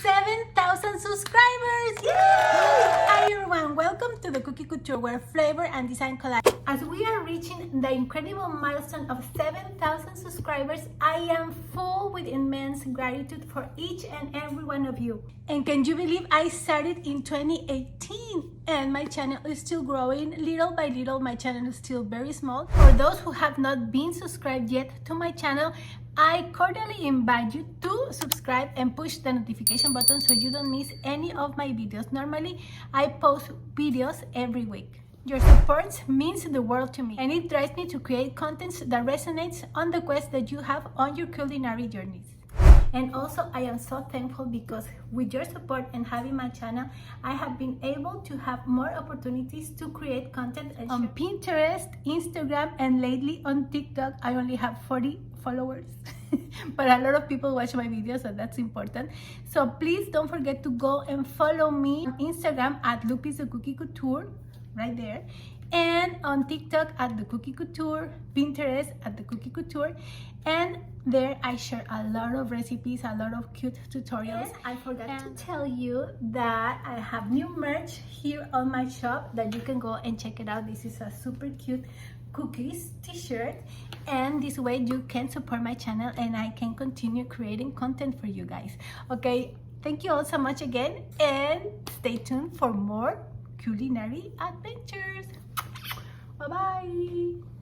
7,000 subscribers! Yay! Hi everyone, welcome to the Cookie Couture, where flavor and design collide. As we are reaching the incredible milestone of 7,000 subscribers, I am full with immense gratitude for each and every one of you. And can you believe I started in 2018 and my channel is still growing little by little. My channel is still very small. For those who have not been subscribed yet to my channel, I cordially invite you to subscribe and push the notification button so you don't miss any of my videos. Normally, I post videos every week. Your support means the world to me, and it drives me to create content that resonates on the quest that you have on your culinary journeys. And also, I am so thankful because with your support and having my channel, I have been able to have more opportunities to create content on Pinterest, Instagram, and lately on TikTok. I only have 40 followers, but a lot of people watch my videos, so that's important. So please don't forget to go and follow me on Instagram at Lupita Cookie Couture, right there, and on TikTok at the Cookie Couture, Pinterest at the Cookie Couture, and there I share a lot of recipes, a lot of cute tutorials. And I forgot to tell you that I have new merch here on my shop that you can go and check it out. This is a super cute cookies t-shirt, and this way you can support my channel and I can continue creating content for you guys. Okay, thank you all so much again, and stay tuned for more culinary adventures. Bye bye.